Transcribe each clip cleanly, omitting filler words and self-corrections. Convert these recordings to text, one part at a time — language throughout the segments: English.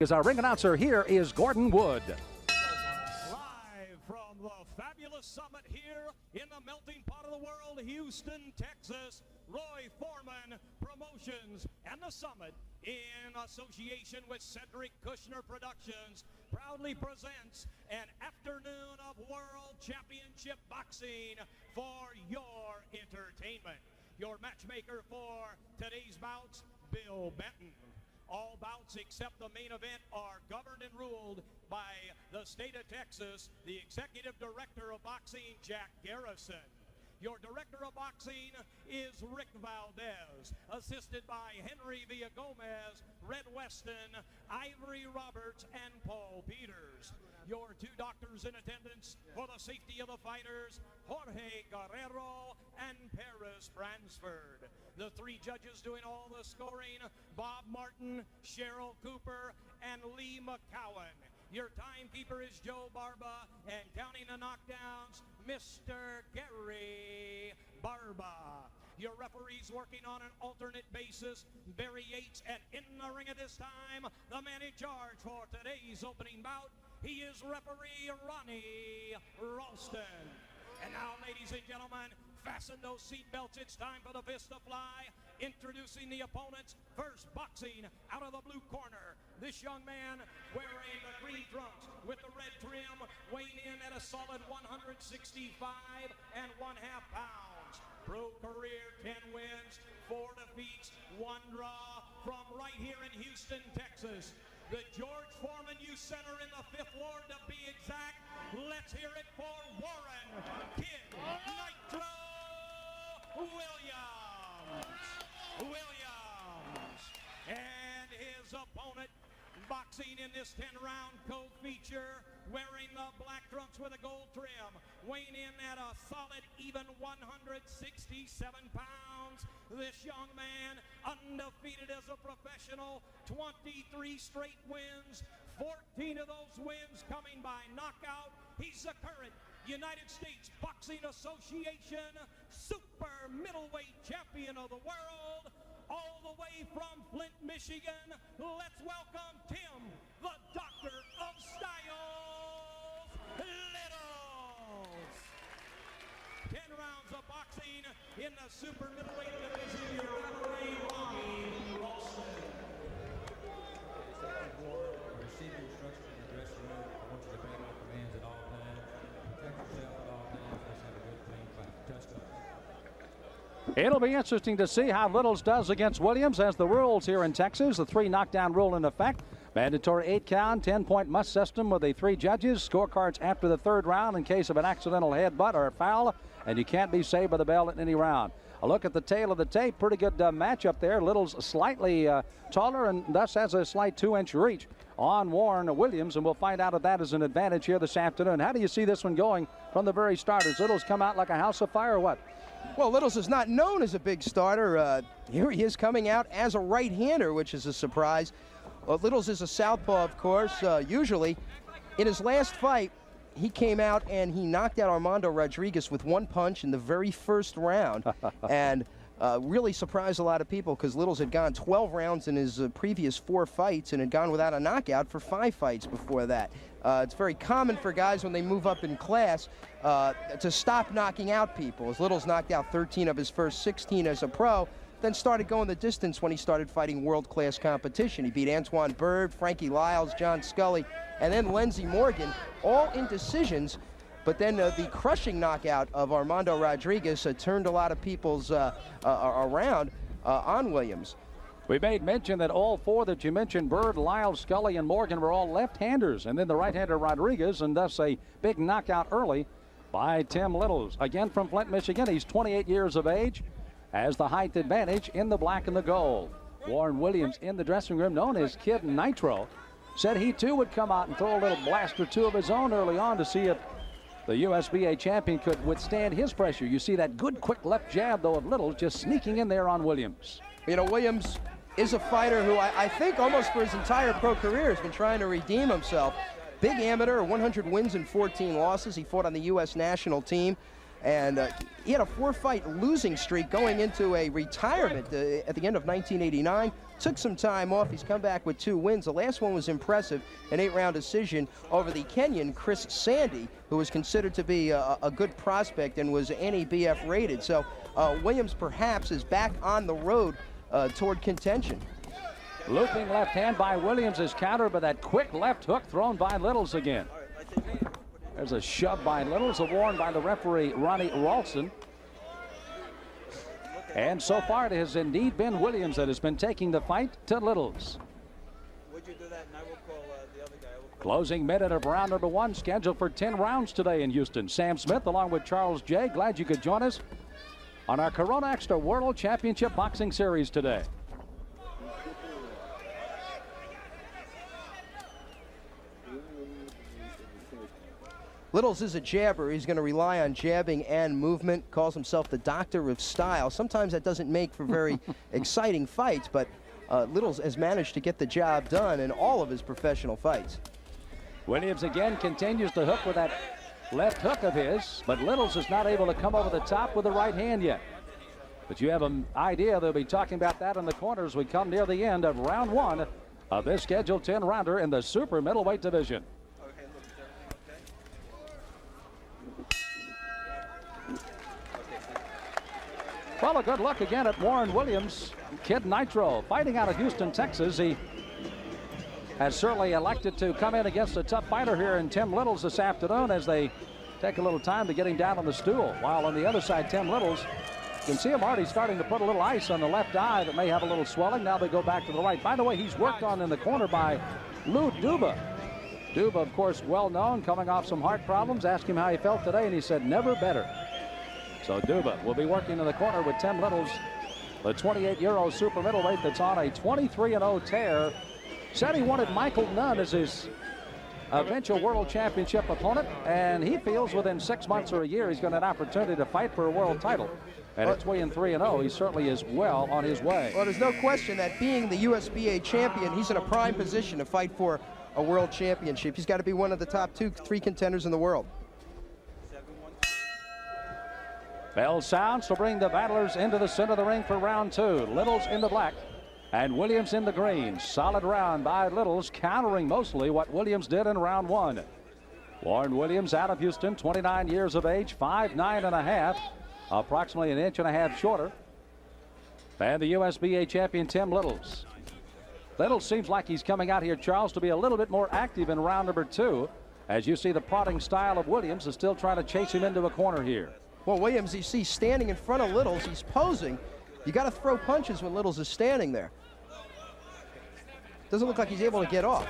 As our ring announcer, here is Gordon Wood. Live from the fabulous summit here in the melting pot of the world, Houston, Texas, Roy Foreman Promotions and the summit, in association with Cedric Kushner Productions, proudly presents an afternoon of World Championship Boxing for your entertainment. Your matchmaker for today's bouts, Bill Benton. All bouts except the main event are governed and ruled by the state of Texas, the executive director of boxing, Jack Garrison. Your director of boxing is Rick Valdez, assisted by Henry Villagomez, Red Weston, Ivory Roberts, and Paul Peters. Your two doctors in attendance for the safety of the fighters, Jorge Guerrero and Paris Bransford. The three judges doing all the scoring, Bob Martin, Cheryl Cooper, and Lee McCowan. Your timekeeper is Joe Barba, and counting the knockdowns, Mr. Gary Barba. Your referees working on an alternate basis, Barry Yates, and in the ring at this time, the man in charge for today's opening bout, he is referee Ronnie Ralston. And now, ladies and gentlemen, fasten those seat belts. It's time for the fist to fly. Introducing the opponents, first boxing out of the blue corner. This young man wearing the green trunks with the red trim, weighing in at a solid 165 and 1/2 pounds. Pro career, 10 wins, 4 defeats, 1 draw, from right here in Houston, Texas. The George Foreman Youth Center in the 5th Ward, to be exact. Let's hear it for Warren Kid Nitro Williams. And his opponent, boxing in this 10-round co-feature, wearing the black trunks with a gold trim, weighing in at a solid even 167 pounds. This young man, undefeated as a professional, 23 straight wins, 14 of those wins coming by knockout. He's the current United States Boxing Association super middleweight champion of the world, all the way from Flint, Michigan. Let's welcome Tim, the Doctor of Styles Littles. 10 rounds of boxing in the super middleweight division. Your referee, Ronnie Ralston. Receive your instructions in the dressing room. I want you to obey my commands at all times. Protect yourself at all times. Let's have a good clean fight. Touchdown. It'll be interesting to see how Littles does against Williams, as the rules here in Texas, the 3 knockdown rule in effect. Mandatory 8 count, 10-point must system with the 3 judges. Scorecards after the 3rd round in case of an accidental headbutt or a foul, and you can't be saved by the bell in any round. A look at the tail of the tape, pretty good matchup there. Littles slightly taller and thus has a slight 2-inch reach on Warren Williams, and we'll find out if that is an advantage here this afternoon. How do you see this one going from the very start? Does Littles come out like a house of fire or what? Well, Littles is not known as a big starter. Here he is coming out as a right-hander, which is a surprise. Littles is a southpaw, of course, usually. In his last fight, he came out and he knocked out Armando Rodriguez with 1 punch in the very first round. And really surprised a lot of people, because Littles had gone 12 rounds in his previous 4 fights and had gone without a knockout for 5 fights before that. It's very common for guys when they move up in class to stop knocking out people, as Littles knocked out 13 of his first 16 as a pro, then started going the distance when he started fighting world-class competition. He beat Antoine Bird, Frankie Lyles, John Scully, and then Lenzie Morgan, all in decisions. But then the crushing knockout of Armando Rodriguez turned a lot of people's around on Williams. We made mention that all 4 that you mentioned, Bird, Lyles, Scully, and Morgan, were all left-handers, and then the right-hander Rodriguez, and thus a big knockout early by Tim Littles. Again from Flint, Michigan. He's 28 years of age, has the height advantage in the black and the gold. Warren Williams in the dressing room, known as Kid Nitro, said he too would come out and throw a little blast or 2 of his own early on to see if the USBA champion could withstand his pressure. You see that good quick left jab, though, of Littles just sneaking in there on Williams. You know, Williams is a fighter who I think almost for his entire pro career has been trying to redeem himself. Big amateur, 100 wins and 14 losses. He fought on the U.S. national team. And he had a 4-fight losing streak going into a retirement at the end of 1989. Took some time off. He's come back with 2 wins. The last one was impressive, an 8-round decision over the Kenyan Chris Sandy, who was considered to be a good prospect and was NEBF rated. So Williams perhaps is back on the road toward contention. Looping left hand by Williams is countered by that quick left hook thrown by Littles again. There's a shove by Littles, a warn by the referee, Ronnie Ralston. And so far, it has indeed been Williams that has been taking the fight to Littles. Would you do that? And I will call the other guy. Closing minute of round number 1, scheduled for 10 rounds today in Houston. Sam Smith along with Charles J. Glad you could join us on our Corona Extra World Championship Boxing Series today. Littles is a jabber. He's going to rely on jabbing and movement. Calls himself the doctor of style. Sometimes that doesn't make for very exciting fights, but Littles has managed to get the job done in all of his professional fights. Williams again continues to hook with that left hook of his, but Littles is not able to come over the top with the right hand yet. But you have an idea they'll be talking about that in the corner as we come near the end of round 1 of this scheduled 10-rounder in the super middleweight division. Well, a good look again at Warren Williams, Kid Nitro, fighting out of Houston, Texas. He has certainly elected to come in against a tough fighter here in Tim Littles this afternoon as they take a little time to get him down on the stool. While on the other side, Tim Littles, you can see him already starting to put a little ice on the left eye that may have a little swelling. Now they go back to the right. By the way, he's worked on in the corner by Lou Duba. Duba, of course, well known, coming off some heart problems. Asked him how he felt today, and he said, never better. So Duba will be working in the corner with Tim Littles, the 28-year-old super middleweight that's on a 23-0 tear. Said he wanted Michael Nunn as his eventual world championship opponent, and he feels within 6 months or a year he's got an opportunity to fight for a world title. And at 3-3-0, he certainly is well on his way. Well, there's no question that being the USBA champion, he's in a prime position to fight for a world championship. He's got to be one of the top 2-3 contenders in the world. Bell sounds to bring the battlers into the center of the ring for round 2. Littles in the black and Williams in the green. Solid round by Littles, countering mostly what Williams did in round 1. Warren Williams out of Houston, 29 years of age, 5'9.5", approximately 1.5 inches shorter than the USBA champion Tim Littles. Littles seems like he's coming out here, Charles, to be a little bit more active in round number 2. As you see, the prodding style of Williams is still trying to chase him into a corner here. Well, Williams, you see standing in front of Littles, he's posing. You got to throw punches when Littles is standing there. Doesn't look like he's able to get off.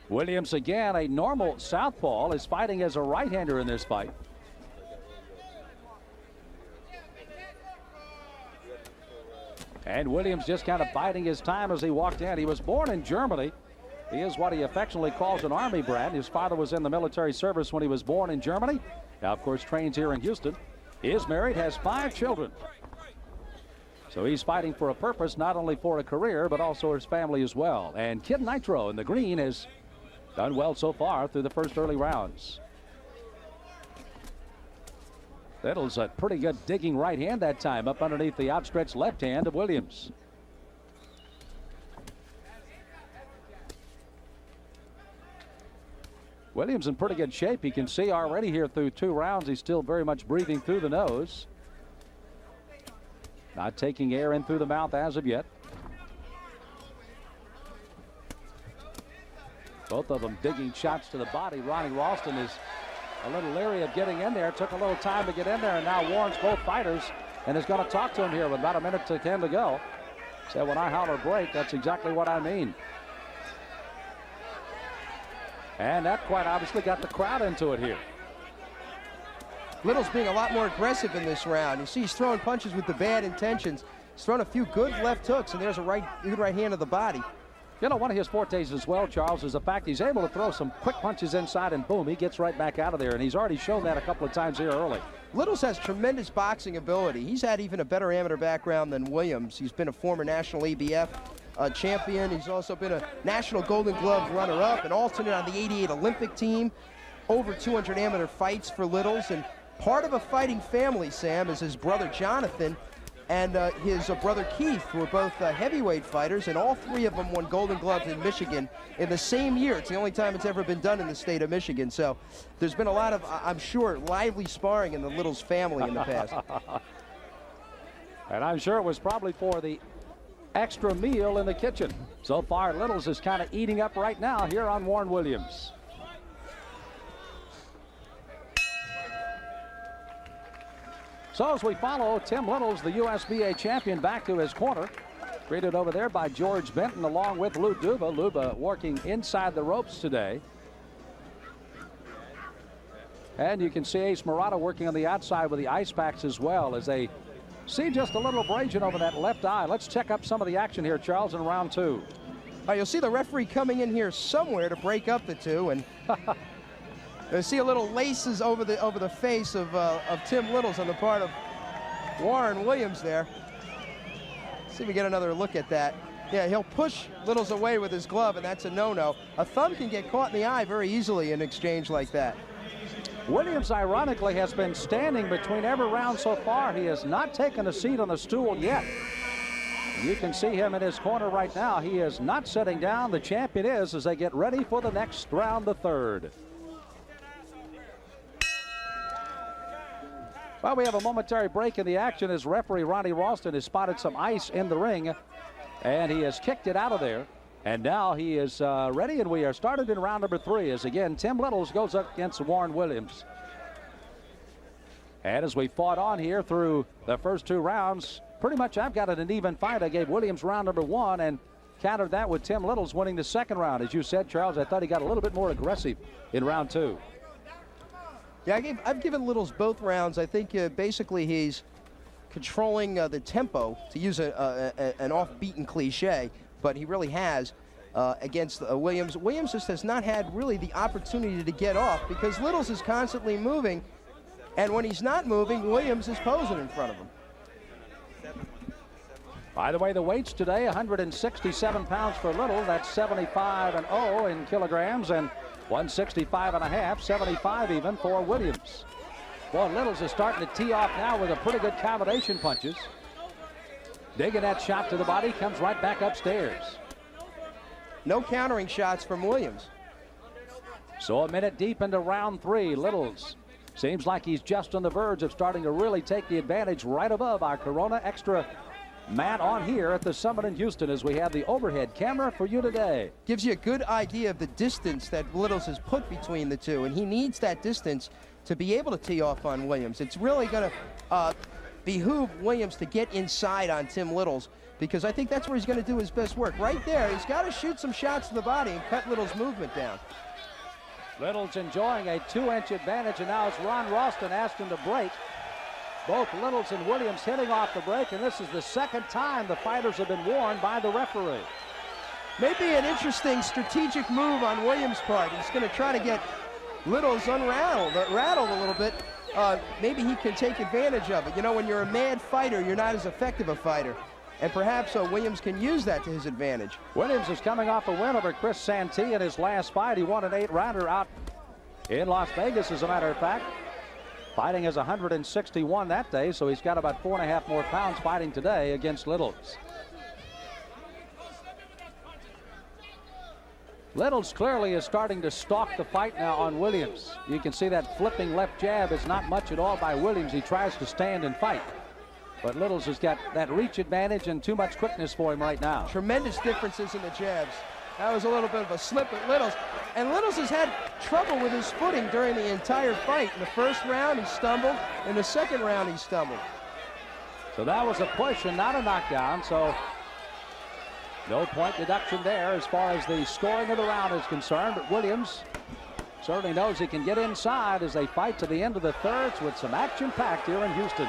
Williams, again, a normal southpaw, is fighting as a right-hander in this fight. And Williams just kind of biding his time as he walked in. He was born in Germany. He is what he affectionately calls an Army brat. His father was in the military service when he was born in Germany. Now, of course, trains here in Houston. Is married, has 5 children. So he's fighting for a purpose, not only for a career, but also his family as well. And Kid Nitro in the green has done well so far through the first early rounds. Littles a pretty good digging right hand that time, up underneath the outstretched left hand of Williams. Williams in pretty good shape. You can see already here through 2 rounds, he's still very much breathing through the nose. Not taking air in through the mouth as of yet. Both of them digging shots to the body. Ronnie Ralston is a little leery of getting in there. Took a little time to get in there, and now warns both fighters and is going to talk to him here with about a minute to 10 to go. Said, when I holler break, that's exactly what I mean. And that quite obviously got the crowd into it here. Littles being a lot more aggressive in this round. You see he's throwing punches with the bad intentions. He's thrown a few good left hooks, and there's a good right hand to the body. You know, one of his fortes as well, Charles, is the fact he's able to throw some quick punches inside, and boom, he gets right back out of there. And he's already shown that a couple of times here early. Littles has tremendous boxing ability. He's had even a better amateur background than Williams. He's been a former national ABF champion. He's also been a National Golden Glove runner-up, an alternate on the '88 Olympic team. Over 200 amateur fights for Littles, and part of a fighting family, Sam, is his brother Jonathan and his brother Keith, who are both heavyweight fighters, and all three of them won Golden Gloves in Michigan in the same year. It's the only time it's ever been done in the state of Michigan. So there's been a lot of, I'm sure, lively sparring in the Littles family in the past. And I'm sure it was probably for the extra meal in the kitchen. So far, Littles is kind of eating up right now here on Warren Williams. So as we follow Tim Littles, the USBA champion, back to his corner. Greeted over there by George Benton along with Lou Duba. Luba working inside the ropes today. And you can see Ace Murata working on the outside with the ice packs as well, as they see just a little abrasion over that left eye. Let's check up some of the action here, Charles, in round 2. You'll see the referee coming in here somewhere to break up the two, and you'll see a little laces over the face of Tim Littles on the part of Warren Williams there. See if we get another look at that. Yeah, he'll push Littles away with his glove, and that's a no-no. A thumb can get caught in the eye very easily in an exchange like that. Williams, ironically, has been standing between every round so far. He has not taken a seat on the stool yet. You can see him in his corner right now. He is not sitting down. The champion is, as they get ready for the next round, the third. Well, we have a momentary break in the action as referee Ronnie Ralston has spotted some ice in the ring, and he has kicked it out of there. And now he is ready, and we are started in round number 3 as, again, Tim Littles goes up against Warren Williams. And as we fought on here through the first 2 rounds, pretty much I've got it an even fight. I gave Williams round number 1 and countered that with Tim Littles winning the second round. As you said, Charles, I thought he got a little bit more aggressive in round 2. Yeah, I've given Littles both rounds. I think basically he's controlling the tempo, to use an off-beaten cliche, but he really has against Williams. Williams just has not had really the opportunity to get off because Littles is constantly moving, and when he's not moving, Williams is posing in front of him. By the way, the weights today, 167 pounds for Little. That's 75-0 in kilograms, and 165.5, 75 even for Williams. Well, Littles is starting to tee off now with a pretty good combination punches. Digging that shot to the body, comes right back upstairs. No countering shots from Williams. So a minute deep into round 3, Littles seems like he's just on the verge of starting to really take the advantage right above our Corona Extra mat on here at the Summit in Houston as we have the overhead camera for you today. Gives you a good idea of the distance that Littles has put between the two, and he needs that distance to be able to tee off on Williams. It's really going to behoove Williams to get inside on Tim Littles, because I think that's where he's going to do his best work. Right there, he's got to shoot some shots to the body and cut Littles' movement down. Littles enjoying a 2-inch advantage, and now it's Ron Ralston asked him to break. Both Littles and Williams hitting off the break, and this is the second time the fighters have been warned by the referee. Maybe an interesting strategic move on Williams' part. He's going to try to get Littles rattled a little bit. Maybe he can take advantage of it. You know, when you're a mad fighter, you're not as effective a fighter. And perhaps Williams can use that to his advantage. Williams is coming off a win over Chris Santee in his last fight. He won an 8-rounder out in Las Vegas, as a matter of fact. Fighting as 161 that day, so he's got about 4.5 more pounds fighting today against Littles. Littles clearly is starting to stalk the fight now on Williams. You can see that flipping left jab is not much at all by Williams. He tries to stand and fight. But Littles has got that reach advantage and too much quickness for him right now. Tremendous differences in the jabs. That was a little bit of a slip at Littles. And Littles has had trouble with his footing during the entire fight. In the first round, he stumbled. In the second round, he stumbled. So that was a push and not a knockdown. So no point deduction there as far as the scoring of the round is concerned. But Williams certainly knows he can get inside as they fight to the end of the thirds with some action packed here in Houston.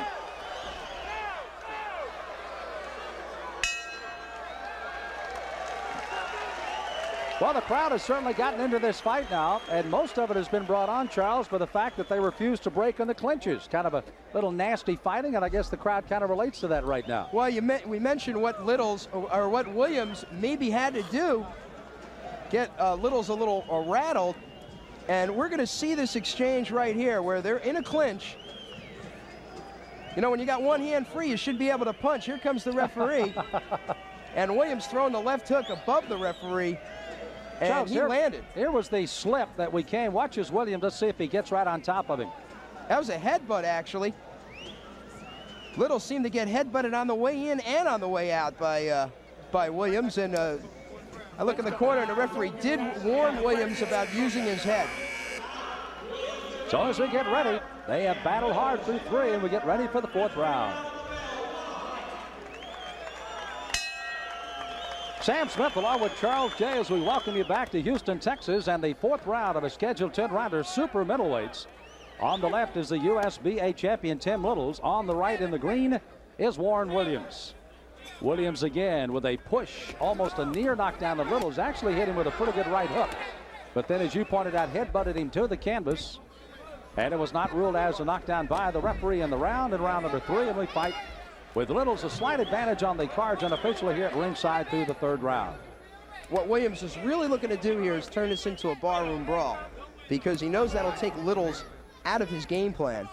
Well, the crowd has certainly gotten into this fight now, and most of it has been brought on, Charles, by the fact that they refuse to break in the clinches. Kind of a little nasty fighting, and I guess the crowd kind of relates to that right now. Well, we mentioned what Littles, or what Williams maybe had to do, get Littles a little rattled, and we're going to see this exchange right here where they're in a clinch, You know, when you got one hand free, you should be able to punch. Here comes the referee. And Williams throwing the left hook above the referee. And Charles, he landed. Here was the slip that we came. Watch as Williams. Let's see if he gets right on top of him. That was a headbutt, actually. Little seemed to get headbutted on the way in and on the way out by Williams. And I look in the corner, and the referee did warn Williams about using his head. So as we get ready, they have battled hard through 3, and we get ready for the 4th round. Sam Smith along with Charles J. as we welcome you back to Houston, Texas, and the 4th round of a scheduled 10-rounder super middleweights. On the left is the USBA champion Tim Littles. On the right in the green is Warren Williams. Williams again with a push, almost a near knockdown of Littles. Actually hit him with a pretty good right hook. But then, as you pointed out, headbutted him to the canvas. And it was not ruled as a knockdown by the referee in the round. In round number 3, and we fight with Littles a slight advantage on the cards unofficially here at ringside through the 3rd round. What Williams is really looking to do here is turn this into a barroom brawl, because he knows that'll take Littles out of his game plan,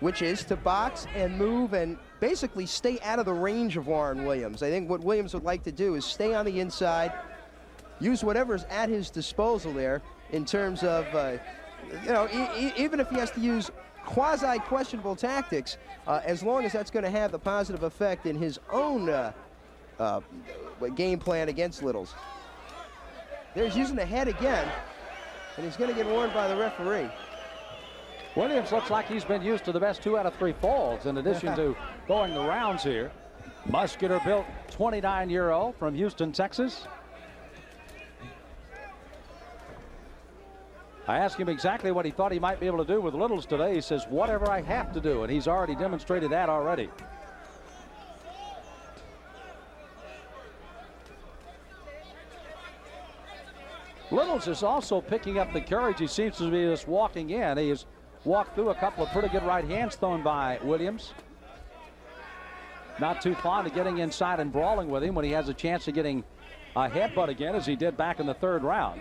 which is to box and move and basically stay out of the range of Warren Williams. I think what Williams would like to do is stay on the inside, use whatever's at his disposal there in terms of, you know, even if he has to use quasi-questionable tactics, as long as that's going to have the positive effect in his own game plan against Littles. There's using the head again, and he's going to get warned by the referee. Williams looks like he's been used to the best 2 out of 3 falls in addition to going the rounds here. Muscular built 29-year-old from Houston, Texas. I asked him exactly what he thought he might be able to do with Littles today. He says, whatever I have to do, and he's already demonstrated that already. Littles is also picking up the courage. He seems to be just walking in. He has walked through a couple of pretty good right hands thrown by Williams. Not too fond of getting inside and brawling with him when he has a chance of getting a headbutt again, as he did back in the 3rd round.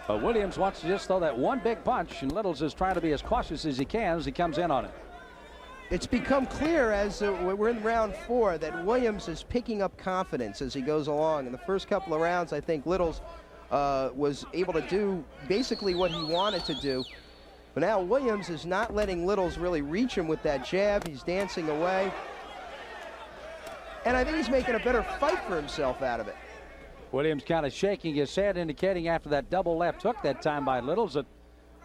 But Williams wants to just throw that one big punch, and Littles is trying to be as cautious as he can as he comes in on it. It's become clear as we're in round 4 that Williams is picking up confidence as he goes along. In the first couple of rounds, I think Littles was able to do basically what he wanted to do. But now Williams is not letting Littles really reach him with that jab. He's dancing away. And I think he's making a better fight for himself out of it. Williams kind of shaking his head, indicating after that double left hook that time by Littles that,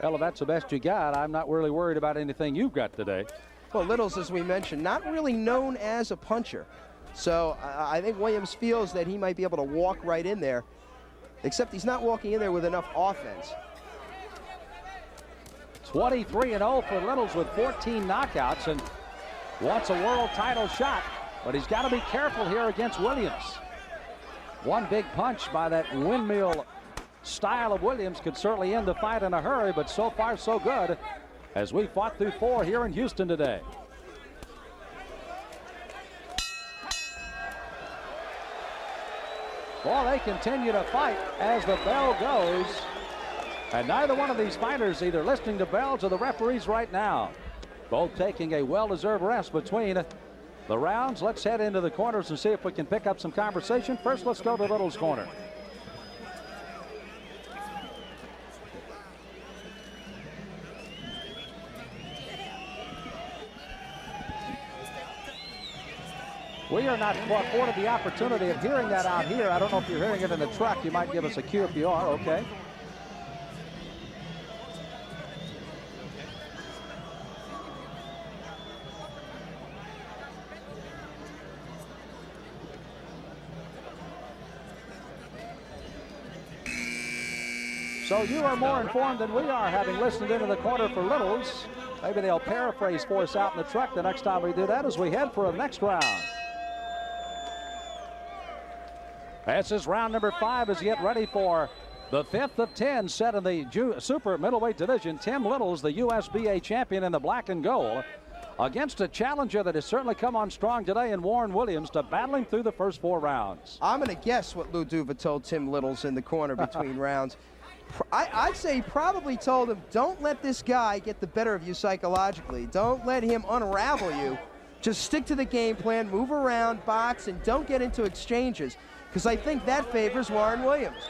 well, if that's the best you got, I'm not really worried about anything you've got today. Well, Littles, as we mentioned, not really known as a puncher. So I think Williams feels that he might be able to walk right in there, except he's not walking in there with enough offense. 23-0 for Littles with 14 knockouts and wants a world title shot, but he's got to be careful here against Williams. One big punch by that windmill style of Williams could certainly end the fight in a hurry, but so far so good as we fought through 4 here in Houston today. Well, they continue to fight as the bell goes, and neither one of these fighters either listening to bells or the referees right now. Both taking a well-deserved rest between the rounds. Let's head into the corners and see if we can pick up some conversation. First, let's go to Little's corner. We are not afforded the opportunity of hearing that out here. I don't know if you're hearing it in the truck. You might give us a cue if you are. Okay. So you are more informed than we are, having listened into the corner for Littles. Maybe they'll paraphrase for us out in the truck the next time we do that as we head for the next round. This is round number 5 as you get ready for the 5th of 10 set in the super middleweight division. Tim Littles, the USBA champion in the black and gold, against a challenger that has certainly come on strong today in Warren Williams to battle him through the first 4 rounds. I'm going to guess what Lou Duva told Tim Littles in the corner between rounds. I'd say he probably told him, don't let this guy get the better of you psychologically. Don't let him unravel you. Just stick to the game plan, move around, box, and don't get into exchanges, because I think that favors Warren Williams.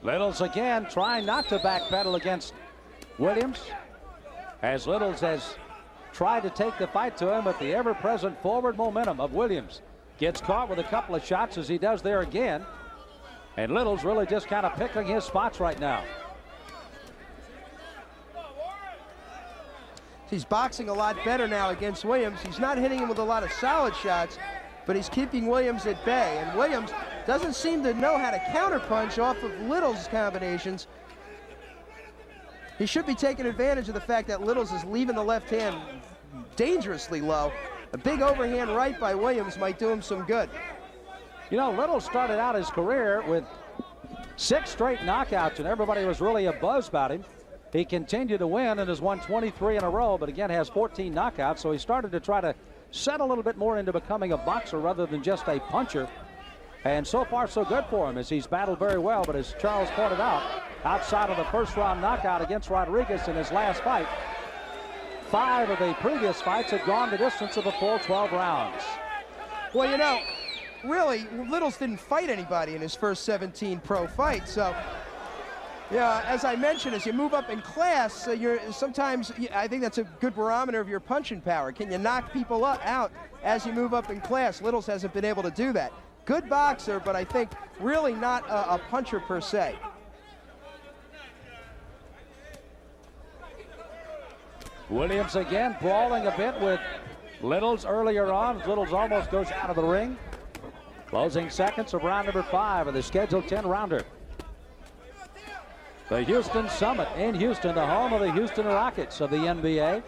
Littles again trying not to backpedal against Williams, as Littles has tried to take the fight to him, but the ever-present forward momentum of Williams gets caught with a couple of shots, as he does there again. And Littles really just kind of picking his spots right now. He's boxing a lot better now against Williams. He's not hitting him with a lot of solid shots, but he's keeping Williams at bay. And Williams doesn't seem to know how to counterpunch off of Littles' combinations. He should be taking advantage of the fact that Littles is leaving the left hand dangerously low. A big overhand right by Williams might do him some good. You know, Littles started out his career with 6 straight knockouts, and everybody was really abuzz about him. He continued to win and has won 23 in a row, but again has 14 knockouts, so he started to try to set a little bit more into becoming a boxer rather than just a puncher. And so far, so good for him, as he's battled very well. But as Charles pointed out, outside of the first-round knockout against Rodriguez in his last fight, 5 of the previous fights had gone the distance of a full 12 rounds. Well, you know, really, Littles didn't fight anybody in his first 17 pro fights, so yeah, as I mentioned, as you move up in class, I think that's a good barometer of your punching power. Can you knock people out as you move up in class? Littles hasn't been able to do that. Good boxer, but I think really not a puncher per se. Williams again brawling a bit with Littles earlier on. Littles almost goes out of the ring. Closing seconds of round number 5 of the scheduled 10-rounder. The Houston Summit in Houston, the home of the Houston Rockets of the NBA.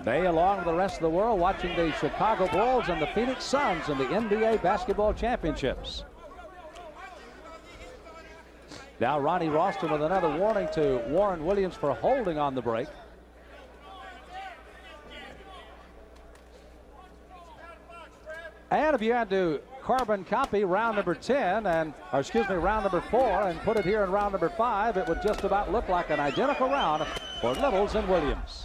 They, along with the rest of the world, watching the Chicago Bulls and the Phoenix Suns in the NBA basketball championships. Now Ronnie Ralston with another warning to Warren Williams for holding on the break. And if you had to carbon copy round number 10 round number 4 and put it here in round number 5, it would just about look like an identical round for Littles and Williams.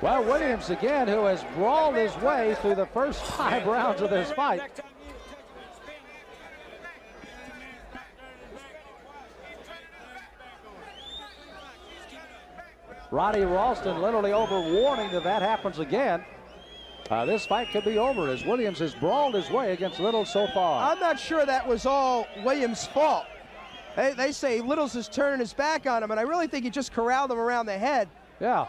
Well, Williams again, who has brawled his way through the first 5 rounds of this fight. Ronnie Ralston literally overwarning that happens again. This fight could be over as Williams has brawled his way against Littles so far. I'm not sure that was all Williams' fault. They say Littles is turning his back on him, and I really think he just corralled him around the head. Yeah.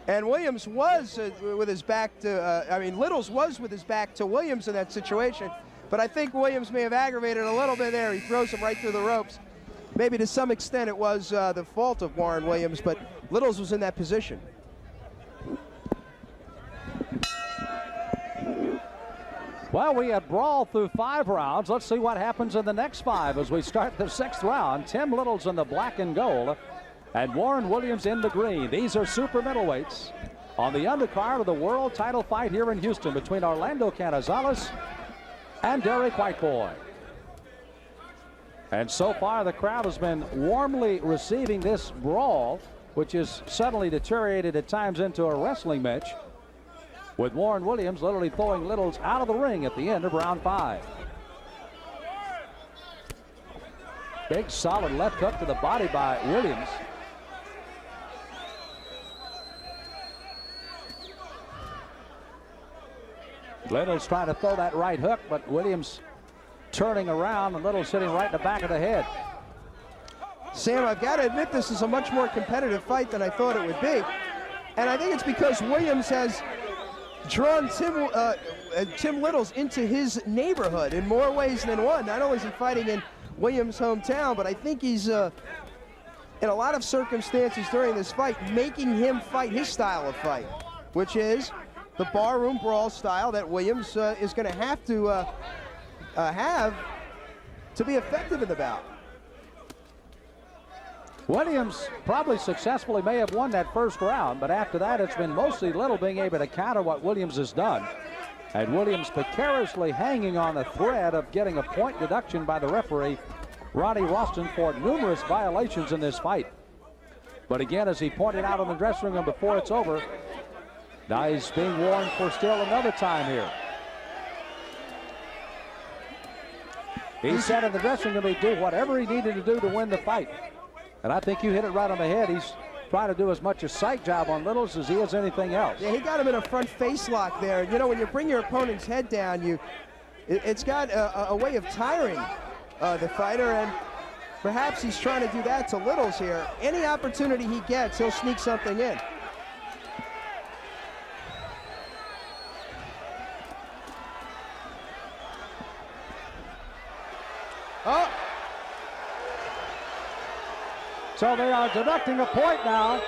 And Williams was with his back to, Littles was with his back to Williams in that situation. But I think Williams may have aggravated a little bit there. He throws him right through the ropes. Maybe to some extent it was the fault of Warren Williams, but Littles was in that position. Well, we had brawled through 5 rounds. Let's see what happens in the next 5 as we start the 6th round. Tim Littles in the black and gold and Warren Williams in the green. These are super middleweights on the undercard of the world title fight here in Houston between Orlando Canizales and Derek Whiteboy. And so far, the crowd has been warmly receiving this brawl, which has suddenly deteriorated at times into a wrestling match, with Warren Williams literally throwing Littles out of the ring at the end of round 5. Big, solid left hook to the body by Williams. Littles trying to throw that right hook, but Williams turning around and Littles sitting right in the back of the head. Sam, I've got to admit this is a much more competitive fight than I thought it would be. And I think it's because Williams has drawn Tim Littles into his neighborhood in more ways than one. Not only is he fighting in Williams' hometown, but I think he's, in a lot of circumstances during this fight, making him fight his style of fight, which is the barroom brawl style that Williams is going to have to be effective in the bout. Williams probably successfully may have won that first round, but after that it's been mostly Little being able to counter what Williams has done. And Williams precariously hanging on the thread of getting a point deduction by the referee, Ronnie Ralston, for numerous violations in this fight. But again, as he pointed out in the dressing room before it's over, now he's being warned for still another time here. He said in the dressing room he'd do whatever he needed to do to win the fight. And I think you hit it right on the head. He's trying to do as much a sight job on Littles as he is anything else. Yeah, he got him in a front face lock there. You know, when you bring your opponent's head down, it's got a way of tiring the fighter, and perhaps he's trying to do that to Littles here. Any opportunity he gets, he'll sneak something in. Oh! So they are deducting a point now.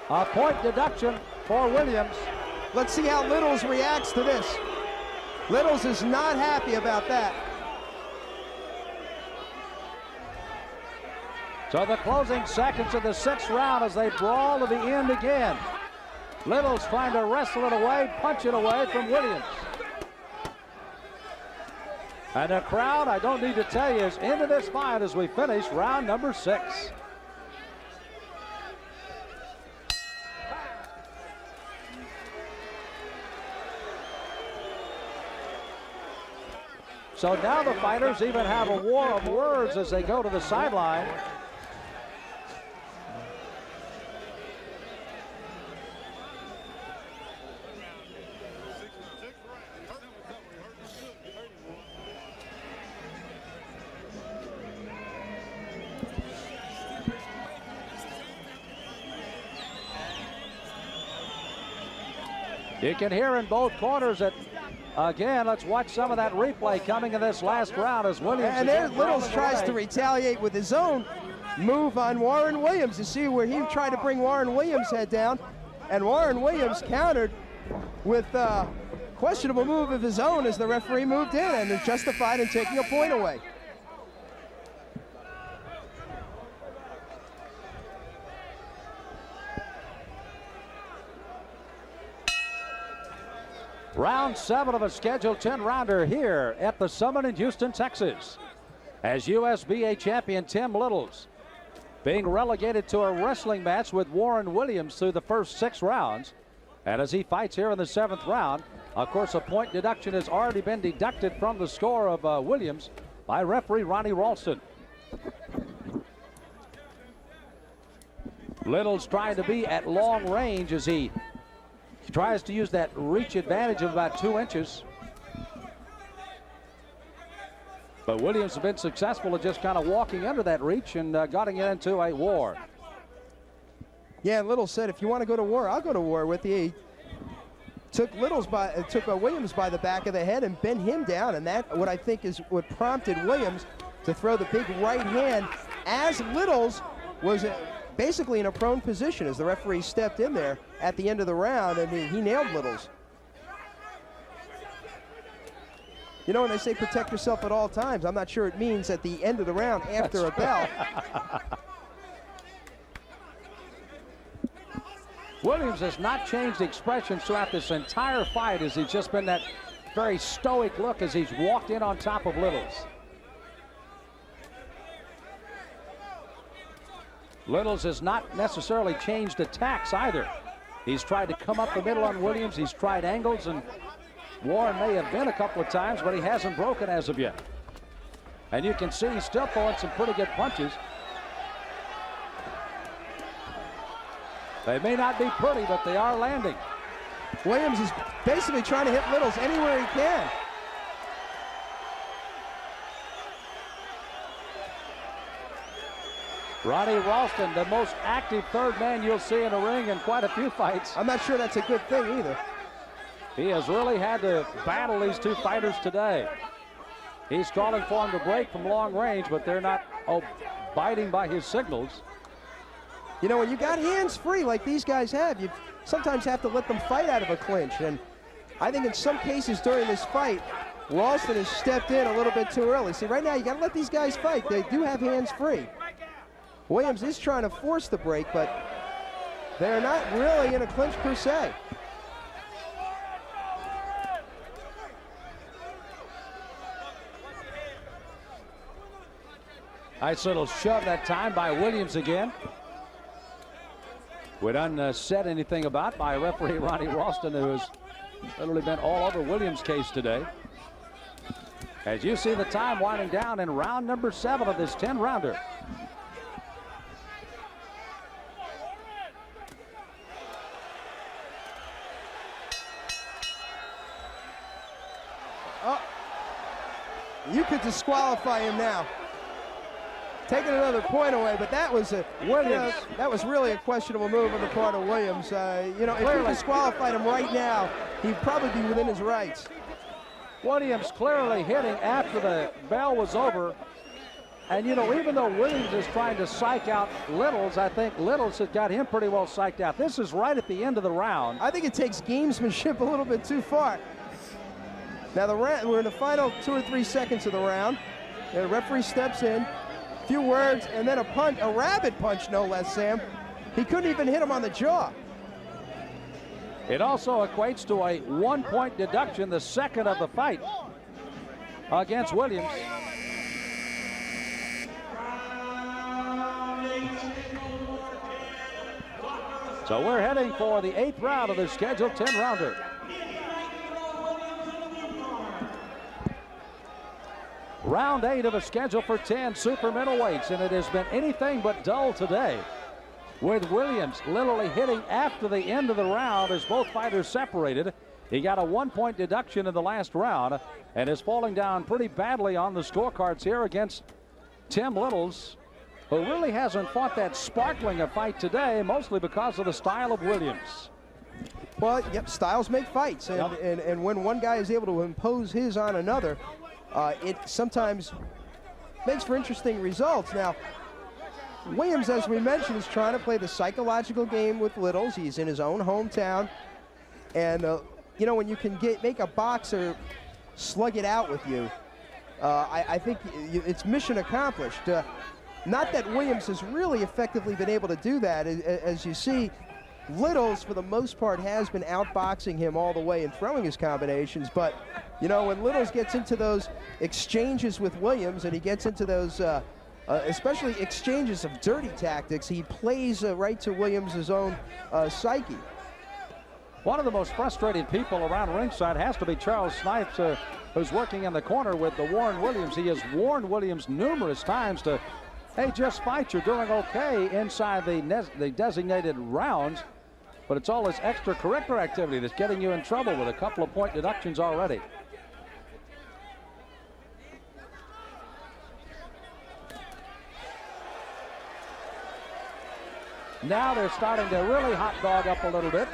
A point deduction for Williams. Let's see how Littles reacts to this. Littles is not happy about that. So the closing seconds of the 6th round as they brawl to the end again. Littles trying to wrestle it away, punch it away from Williams. And the crowd, I don't need to tell you, is into this fight as we finish round number 6. So now the fighters even have a war of words as they go to the sideline. You can hear in both corners that, again, let's watch some of that replay coming in this last round as Williams. And there Littles tries to retaliate with his own move on Warren Williams. You see where he tried to bring Warren Williams' head down, and Warren Williams countered with a questionable move of his own as the referee moved in and is justified in taking a point away. Round 7 of a scheduled 10-rounder here at the Summit in Houston, Texas, as USBA champion Tim Littles being relegated to a wrestling match with Warren Williams through the first 6 rounds. And as he fights here in the 7th round, of course, a point deduction has already been deducted from the score of Williams by referee Ronnie Ralston. Littles trying to be at long range as he tries to use that reach advantage of about 2 inches. But Williams has been successful at just kind of walking under that reach and getting it into a war. Yeah, Littles said, if you want to go to war, I'll go to war with you. He took Williams by the back of the head and bent him down, and that what I think is what prompted Williams to throw the big right hand as Littles was basically in a prone position as the referee stepped in there at the end of the round, and he nailed Littles. You know, when they say protect yourself at all times, I'm not sure it means at the end of the round after a bell. Williams has not changed expressions throughout this entire fight as he's just been that very stoic look as he's walked in on top of Littles. Littles has not necessarily changed attacks either. He's tried to come up the middle on Williams. He's tried angles, and Warren may have been a couple of times, but he hasn't broken as of yet. And you can see he's still throwing some pretty good punches. They may not be pretty, but they are landing. Williams is basically trying to hit Littles anywhere he can. Ronnie Ralston, the most active third man you'll see in a ring in quite a few fights. I'm not sure that's a good thing either. He has really had to battle these 2 fighters today. He's calling for him to break from long range, but they're not biting by his signals. You know, when you got hands free like these guys have, you sometimes have to let them fight out of a clinch. And I think in some cases during this fight, Ralston has stepped in a little bit too early. See, right now you got to let these guys fight. They do have hands free. Williams is trying to force the break, but they're not really in a clinch per se. Nice little shove that time by Williams again. We done said anything about by referee Ronnie Ralston, who has literally been all over Williams' case today. As you see the time winding down in round number 7 of this 10-rounder. Oh, you could disqualify him now. Taking another point away, but that was a Williams. that was really a questionable move on the part of Williams. You know, if you disqualified him right now, he'd probably be within his rights. Williams clearly hitting after the bell was over. And, you know, even though Williams is trying to psych out Littles, I think Littles has got him pretty well psyched out. This is right at the end of the round. I think it takes gamesmanship a little bit too far. Now, we're in the final 2 or 3 seconds of the round. The referee steps in. Few words, and then a rabbit punch, no less, Sam. He couldn't even hit him on the jaw. It also equates to a 1-point deduction, the second of the fight against Williams. So we're heading for the 8th round of the scheduled 10-rounder. Round 8 of a schedule for 10 super middleweights, and it has been anything but dull today, with Williams literally hitting after the end of the round as both fighters separated. He got a 1-point deduction in the last round and is falling down pretty badly on the scorecards here against Tim Littles, who really hasn't fought that sparkling a fight today, mostly because of the style of Williams. Well, yep, styles make fights, and when one guy is able to impose his on another, it sometimes makes for interesting results. Now, Williams, as we mentioned, is trying to play the psychological game with Littles. He's in his own hometown. And, you know, when you can make a boxer slug it out with you, I think it's mission accomplished. Not that Williams has really effectively been able to do that. As you see, Littles, for the most part, has been outboxing him all the way and throwing his combinations. But, you know, when Littles gets into those exchanges with Williams and he gets into those especially exchanges of dirty tactics, he plays right to Williams' own psyche. One of the most frustrated people around ringside has to be Charles Snipes, who's working in the corner with the Warren Williams. He has warned Williams numerous times to, hey, just fight. You're doing okay inside the designated rounds. But it's all this extracurricular activity that's getting you in trouble with a couple of point deductions already. Now they're starting to really hot dog up a little bit.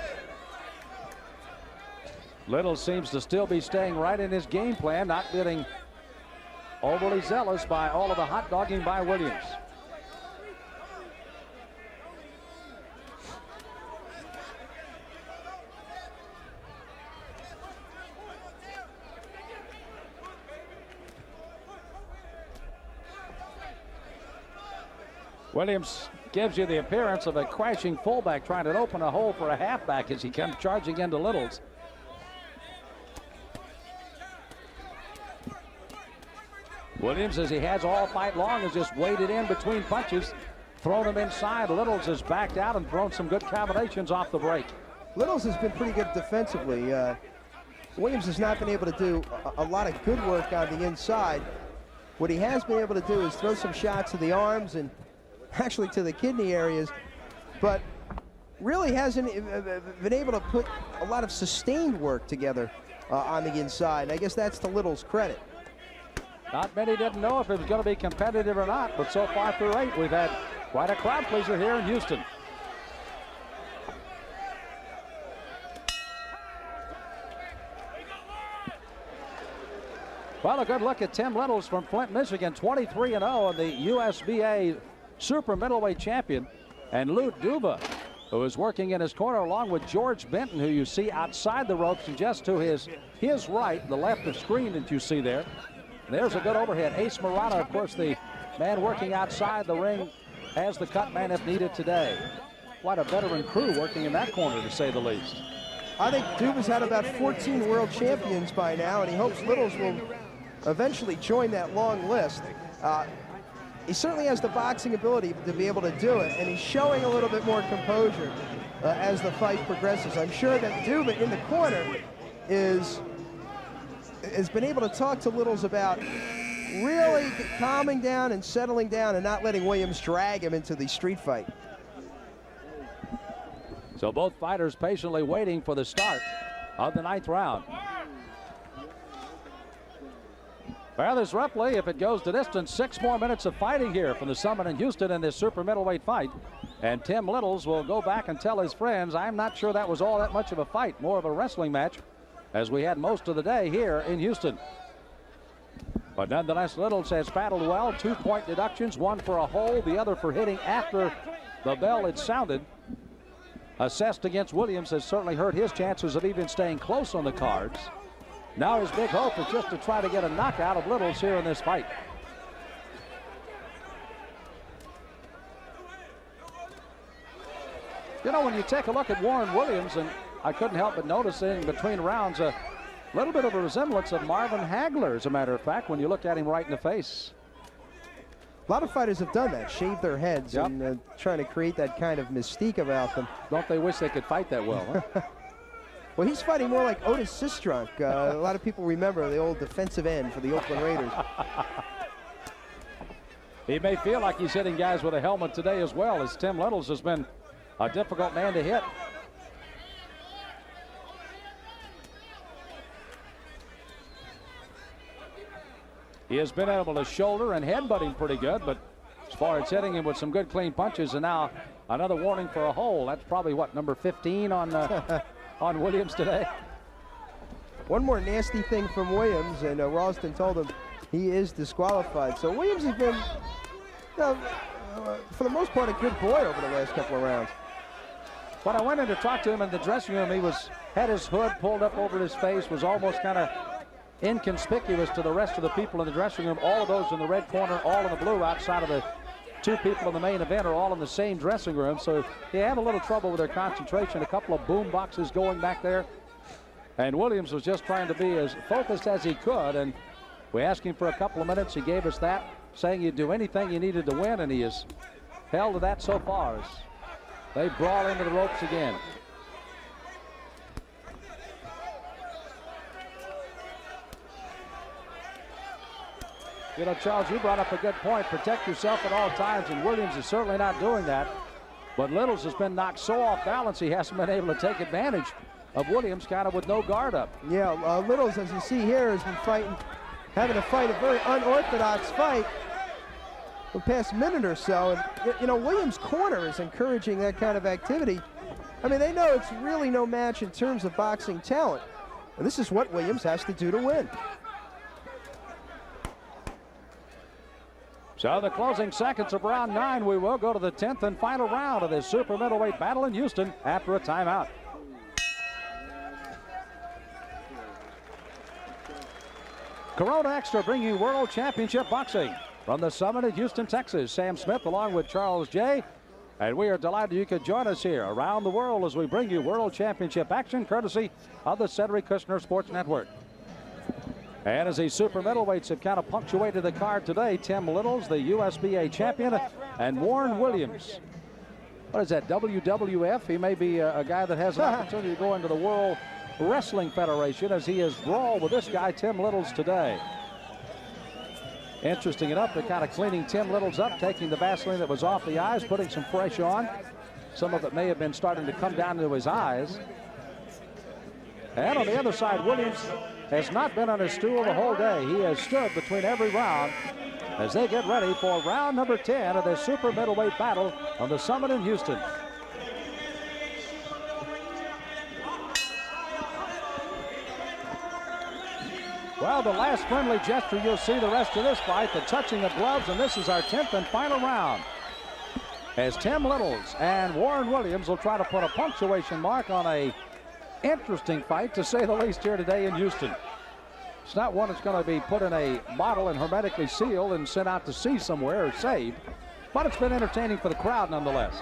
Little seems to still be staying right in his game plan, not getting overly zealous by all of the hot dogging by Williams. Williams gives you the appearance of a crashing fullback trying to open a hole for a halfback as he comes charging into Littles. Williams, as he has all fight long, has just waded in between punches, thrown him inside. Littles has backed out and thrown some good combinations off the break. Littles has been pretty good defensively. Williams has not been able to do a lot of good work on the inside. What he has been able to do is throw some shots to the arms and actually to the kidney areas, but really hasn't been able to put a lot of sustained work together on the inside. And I guess that's to Little's credit. Not many didn't know if it was going to be competitive or not, but so far through 8, we've had quite a crowd pleaser here in Houston. Well, a good look at Tim Littles from Flint, Michigan, 23-0, and the USBA super middleweight champion. And Lou Duva who is working in his corner along with George Benton, who you see outside the ropes, and just to his right, the left of screen that you see there. And there's a good overhead. Ace Marana, of course, the man working outside the ring as the cut man if needed today. Quite a veteran crew working in that corner, to say the least. I think Duba's had about 14 world champions by now, and he hopes Littles will eventually join that long list. He certainly has the boxing ability to be able to do it, and he's showing a little bit more composure as the fight progresses. I'm sure that Duba in the corner has been able to talk to Littles about really calming down and settling down and not letting Williams drag him into the street fight. So both fighters patiently waiting for the start of the 9th round. Well, there's roughly, if it goes the distance, 6 more minutes of fighting here from the Summit in Houston in this super middleweight fight. And Tim Littles will go back and tell his friends, I'm not sure that was all that much of a fight, more of a wrestling match, as we had most of the day here in Houston. But nonetheless, Littles has battled well. 2-point deductions, one for a hold, the other for hitting after the bell had sounded. Assessed against Williams has certainly hurt his chances of even staying close on the cards. Now his big hope is just to try to get a knockout of Littles here in this fight. You know, when you take a look at Warren Williams, and I couldn't help but notice in between rounds a little bit of a resemblance of Marvin Hagler, as a matter of fact, when you look at him right in the face. A lot of fighters have done that, shaved their heads, Yep. and trying to create that kind of mystique about them. Don't they wish they could fight that well, huh? Well, he's fighting more like Otis Sistrunk. A lot of people remember the old defensive end for the Oakland Raiders. He may feel like he's hitting guys with a helmet today as well, as Tim Littles has been a difficult man to hit. He has been able to shoulder and headbutt him pretty good, but as far as hitting him with some good clean punches, and now another warning for a hole. That's probably what, number 15 on on Williams today. One more nasty thing from Williams, and Ralston told him he is disqualified. So Williams has been, for the most part, a good boy over the last couple of rounds. When I went in to talk to him in the dressing room, he had his hood pulled up over his face, was almost kind of inconspicuous to the rest of the people in the dressing room. All of those in the red corner, all in the blue outside of the 2 people in the main event are all in the same dressing room. So they have a little trouble with their concentration. A couple of boom boxes going back there. And Williams was just trying to be as focused as he could. And we asked him for a couple of minutes. He gave us that, saying he'd do anything he needed to win. And he has held to that so far as they brawl into the ropes again. You know, Charles, you brought up a good point. Protect yourself at all times, and Williams is certainly not doing that. But Littles has been knocked so off balance, he hasn't been able to take advantage of Williams, kind of with no guard up. Yeah, Littles, as you see here, has been having to fight a very unorthodox fight for the past minute or so. And, you know, Williams' corner is encouraging that kind of activity. I mean, they know it's really no match in terms of boxing talent. And this is what Williams has to do to win. So the closing seconds of round 9, we will go to the 10th and final round of this super middleweight battle in Houston after a timeout. Corona Extra bringing you World Championship Boxing from the Summit in Houston, Texas. Sam Smith along with Charles J. And we are delighted you could join us here around the world as we bring you World Championship action courtesy of the Cedric Kushner Sports Network. And as these super middleweights have kind of punctuated the card today, Tim Littles, the USBA champion, and Warren Williams. What is that, WWF? He may be a guy that has an opportunity to go into the World Wrestling Federation, as he has brawled with this guy, Tim Littles, today. Interesting enough, they're kind of cleaning Tim Littles up, taking the Vaseline that was off the eyes, putting some fresh on. Some of it may have been starting to come down into his eyes. And on the other side, Williams has not been on his stool the whole day. He has stood between every round as they get ready for round number 10 of this super middleweight battle on the Summit in Houston. Well, the last friendly gesture you'll see the rest of this fight, the touching of gloves, and this is our 10th and final round. as Tim Littles and Warren Williams will try to put a punctuation mark on a interesting fight, to say the least, here today in Houston. It's not one that's going to be put in a bottle and hermetically sealed and sent out to sea somewhere or saved, but it's been entertaining for the crowd nonetheless.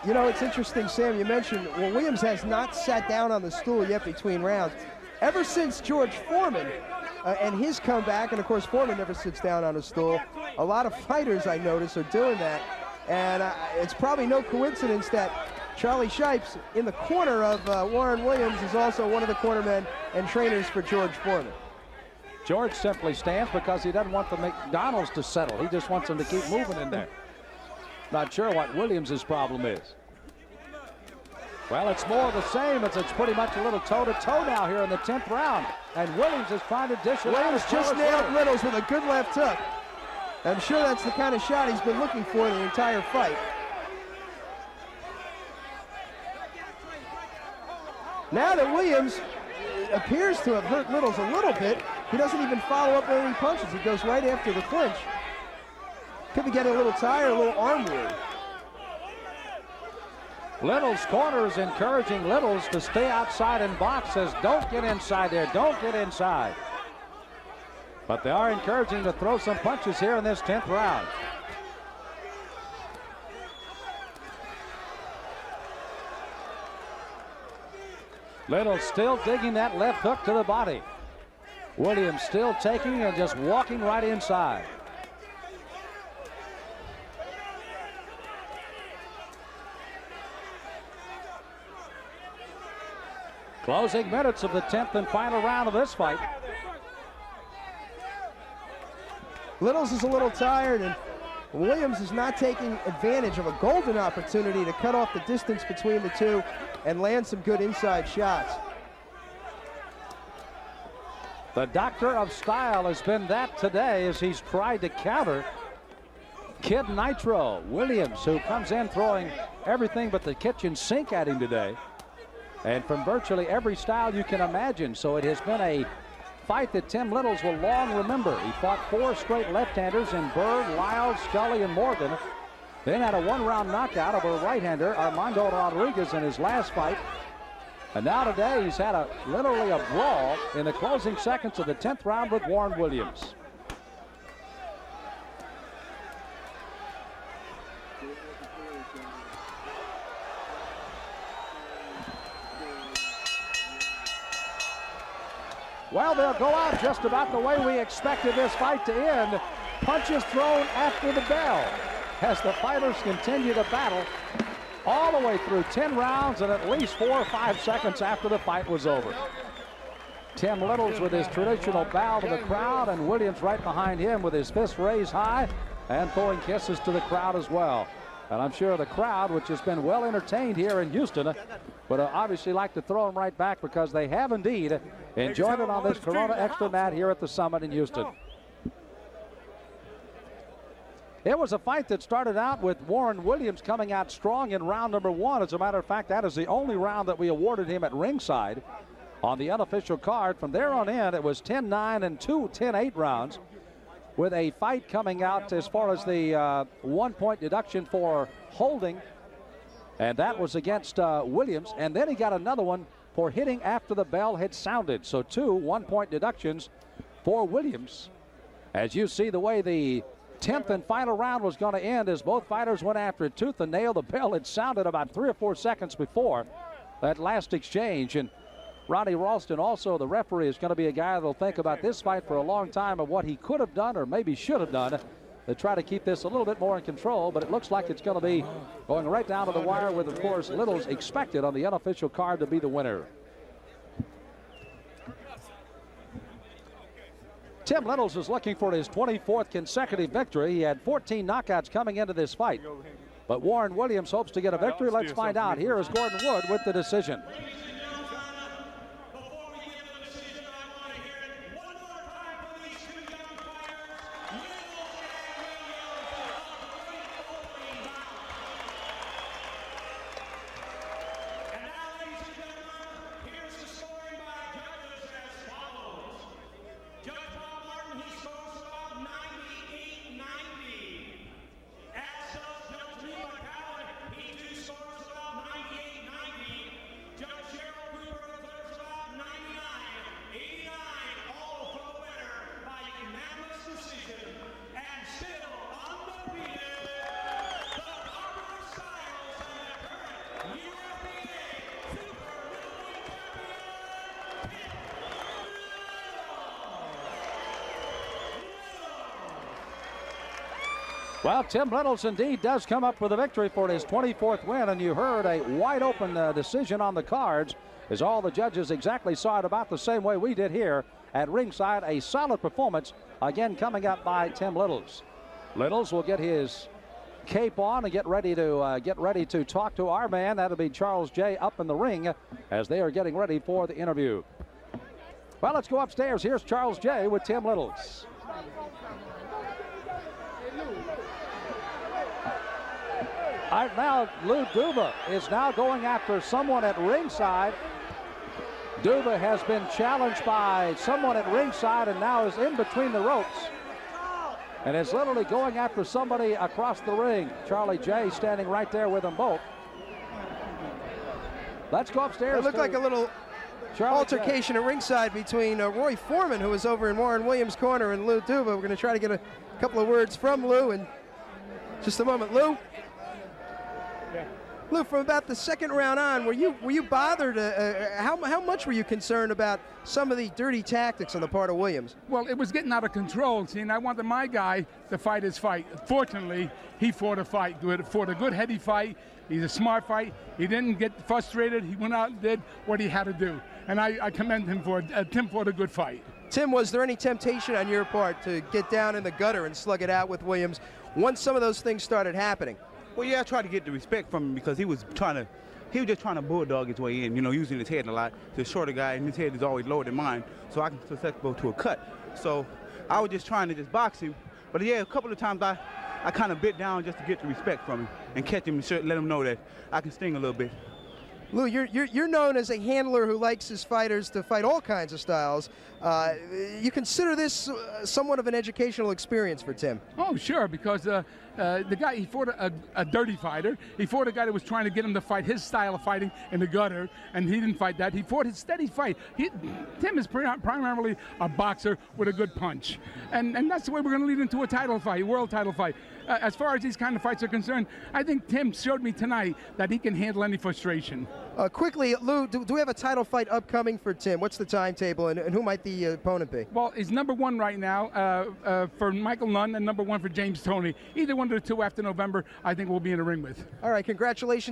You know, it's interesting, Sam, you mentioned, well, Williams has not sat down on the stool yet between rounds. Ever since George Foreman and his comeback, and of course Foreman never sits down on a stool, a lot of fighters, I notice, are doing that. And it's probably no coincidence that Charlie Shipes in the corner of Warren Williams is also one of the cornermen and trainers for George Foreman. George simply stands because he doesn't want the McDonald's to settle. He just wants them to keep moving in there. Not sure what Williams' problem is. Well, it's more of the same. It's pretty much a little toe-to-toe now here in the 10th round. And Williams is trying to dish it out. Williams just nailed Littles with a good left hook. I'm sure that's the kind of shot he's been looking for the entire fight. Now that Williams appears to have hurt Littles a little bit, he doesn't even follow up with any punches. He goes right after the clinch. Could be getting a little tired, a little arm weary. Littles' corner is encouraging Littles to stay outside and box. Says, don't get inside there, don't get inside. But they are encouraging to throw some punches here in this 10th round. Littles still digging that left hook to the body. Williams still taking and just walking right inside. Closing minutes of the 10th and final round of this fight. Littles is a little tired, and Williams is not taking advantage of a golden opportunity to cut off the distance between the two and land some good inside shots. The doctor of style has been that today as he's tried to counter Kid Nitro. Williams, who comes in throwing everything but the kitchen sink at him today, and from virtually every style you can imagine. So it has been a fight that Tim Littles will long remember. He fought 4 straight left-handers in Berg, Lyles, Scully, and Morgan. Then had a 1-round knockout of a right-hander, Armando Rodriguez, in his last fight. And now today he's had literally a brawl in the closing seconds of the 10th round with Warren Williams. Well, they'll go out just about the way we expected this fight to end. Punches thrown after the bell as the fighters continue to battle all the way through 10 rounds and at least 4 or 5 seconds after the fight was over. Tim Littles with his traditional bow to the crowd, and Williams right behind him with his fist raised high and throwing kisses to the crowd as well. And I'm sure the crowd, which has been well entertained here in Houston, would obviously like to throw them right back, because they have indeed enjoyed it on this Corona Extra mat here at the Summit in Houston. It was a fight that started out with Warren Williams coming out strong in round number 1. As a matter of fact, that is the only round that we awarded him at ringside on the unofficial card. From there on in, it was 10-9 and 2 10-8 rounds, with a fight coming out as far as the 1-point deduction for holding, and that was against Williams. And then he got another one for hitting after the bell had sounded. So 2 1-point deductions for Williams. As you see the way the 10th and final round was going to end, as both fighters went after it tooth and nail. The bell had sounded about 3 or 4 seconds before that last exchange. And Ronnie Ralston, also the referee, is going to be a guy that'll think about this fight for a long time of what he could have done or maybe should have done to try to keep this a little bit more in control. But it looks like it's going to be going right down to the wire, with, of course, Littles expected on the unofficial card to be the winner. Tim Littles is looking for his 24th consecutive victory. He had 14 knockouts coming into this fight, but Warren Williams hopes to get a victory. Let's find out. Here is Gordon Wood with the decision. Judge Paul Martin, he scores about 98-90. At Well, Tim Littles indeed does come up with a victory for his 24th win, and you heard a wide-open decision on the cards as all the judges exactly saw it about the same way we did here at ringside. A solid performance, again, coming up by Tim Littles. Littles will get his cape on and get ready to talk to our man. That'll be Charles J. up in the ring as they are getting ready for the interview. Well, let's go upstairs. Here's Charles J. with Tim Littles. All right, now Lou Duva is now going after someone at ringside. Duva has been challenged by someone at ringside and now is in between the ropes and is literally going after somebody across the ring. Charlie J standing right there with them both. Let's go upstairs. It looked like a little altercation at ringside between Roy Foreman, who was over in Warren Williams' corner, and Lou Duva. We're going to try to get a couple of words from Lou in just a moment. Lou? Yeah. Lou, from about the second round on, were you bothered? How much were you concerned about some of the dirty tactics on the part of Williams? Well, it was getting out of control. See, and I wanted my guy to fight his fight. Fortunately, he fought a fight. Fought a good, heady fight. He's a smart fight. He didn't get frustrated. He went out and did what he had to do. And I commend him for it. Tim fought a good fight. Tim, was there any temptation on your part to get down in the gutter and slug it out with Williams once some of those things started happening? Well, yeah, I tried to get the respect from him because he was just trying to bulldog his way in, using his head a lot. The shorter guy, and his head is always lower than mine, so I can susceptible to a cut. So I was just trying to just box him. But yeah, a couple of times I kind of bit down just to get the respect from him and catch him and let him know that I can sting a little bit. Lou, you're known as a handler who likes his fighters to fight all kinds of styles. You consider this somewhat of an educational experience for Tim? Oh, sure, because the guy, he fought a dirty fighter. He fought a guy that was trying to get him to fight his style of fighting in the gutter, and he didn't fight that. He fought his steady fight. Tim is primarily a boxer with a good punch, and that's the way we're going to lead into a title fight, world title fight. As far as these kind of fights are concerned, I think Tim showed me tonight that he can handle any frustration. Quickly, Lou, do we have a title fight upcoming for Tim? What's the timetable, and who might the opponent be? Well, he's number one right now for Michael Nunn and number one for James Toney. Either one of the two after November, I think we'll be in the ring with. All right, congratulations.